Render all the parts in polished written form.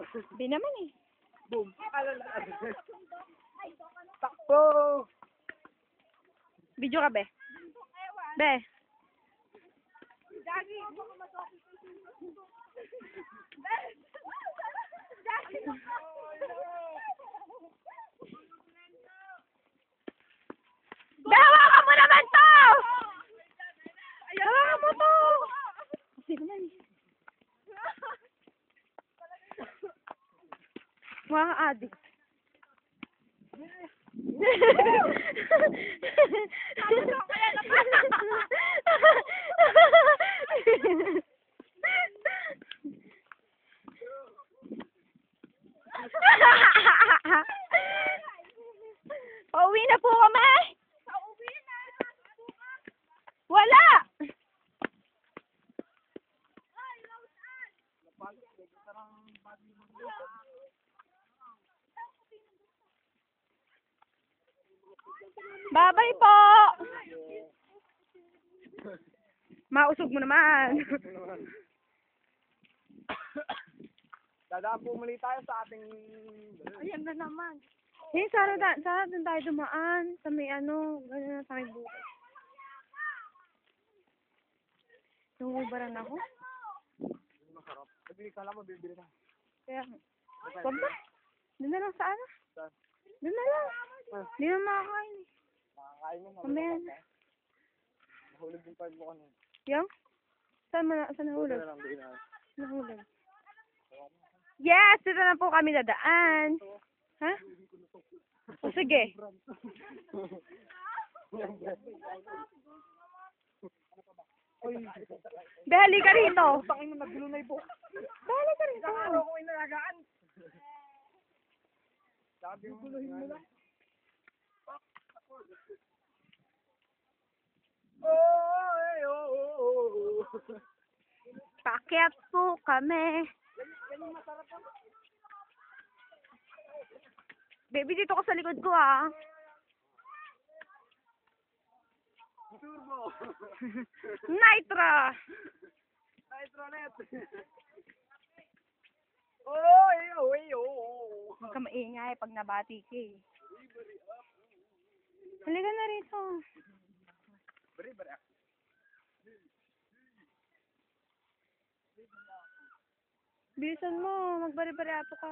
Di naman eh. Boom. Takbo! Video ka, be. Be. Be, hawakan mo naman to! Hawakan mo to! Kasi naman eh. Mga addict. Pauwi na po kami. Wala. Bye-bye po. Mausog mo naman. Dadaan po muli tayo sa ating... Ayan na naman. Eh, sana dun tayo dumaan sa may ano, gano'n na sa may bukas. Nangubaran ako. Masarap. Pag-ibig ka lang mo, bibili na. Kaya, wag ba? Doon na lang sa ano? Saan? Doon na lang. Hindi na makakain eh. Makakain mo. Mamaya na. Nahulog yung pag mo kanina. Yung? Saan nahulog? Ito na lang, bigyan na. Nahulog. Yes! Dito na po kami dadaan. Ha? O sige. Behali ka rito. Tangin mo, naglunay po. Behali ka rito. Araw ko inalagaan. Sabi mo, guluhin mo na. Oh. Pakyat po kami. Baby, dito ko sa likod ko ah. Turbo. Nitro. Nitronet. Oh. Huwag ka maingay pag nabati ka eh. Halika na rito. Bari. Bilisan mo, magbari-bari-ato ka.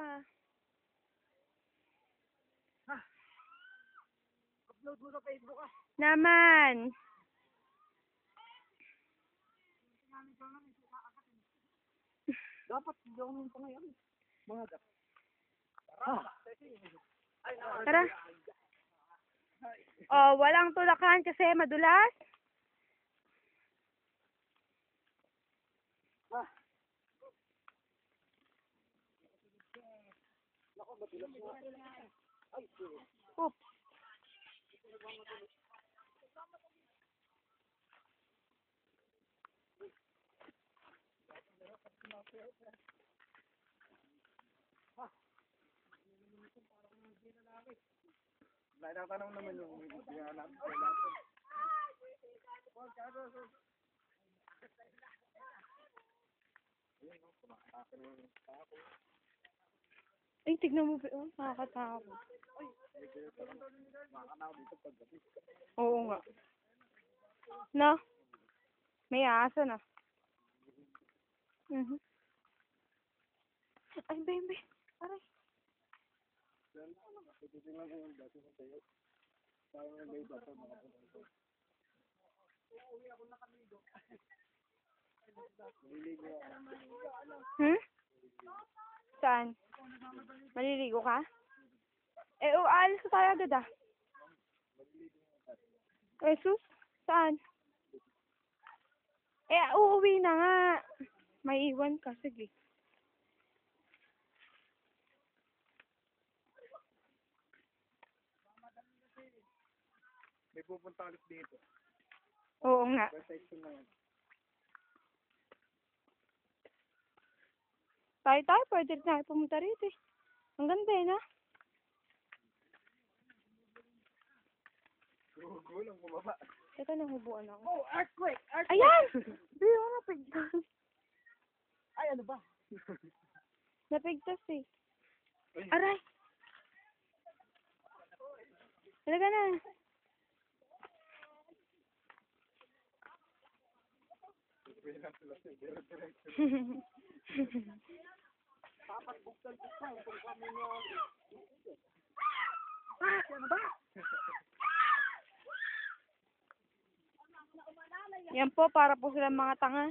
Upload mo sa Facebook ah. Naman. Dapat gawin mo pa ngayon. Mga dak. Tara. Oh, walang tulakan kasi madulas. Oops. Natatanong naman yung natin. Ay, tignan mo. Oh, nakakatakot. Oo nga. No? May asa na. Ay, baby. Aray. Saan? Maliligo ka? Eh, aalis ka tayo agad ah. Eh, sus? Saan? Eh, uuwi na nga. May iwan ka. Sige. May pupunta ulit dito. Oo nga. Tayo, pwede rin tayo pumunta rito eh. Ang ganda eh, na? Gulang bumaba. Ito, nahubuan ako. Oh, earthquake! Ayan! Hindi, wala pigtan. Ay, ano ba? Napigtas eh. Aray! Talaga na. Dapat buksan ko pa. Kung kami na... Ano ba? Yan po, para po silang mga tanga.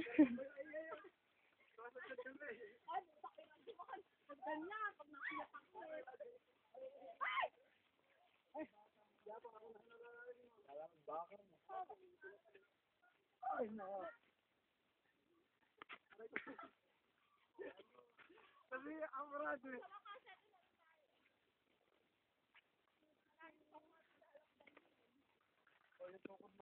Kasi ang marado eh.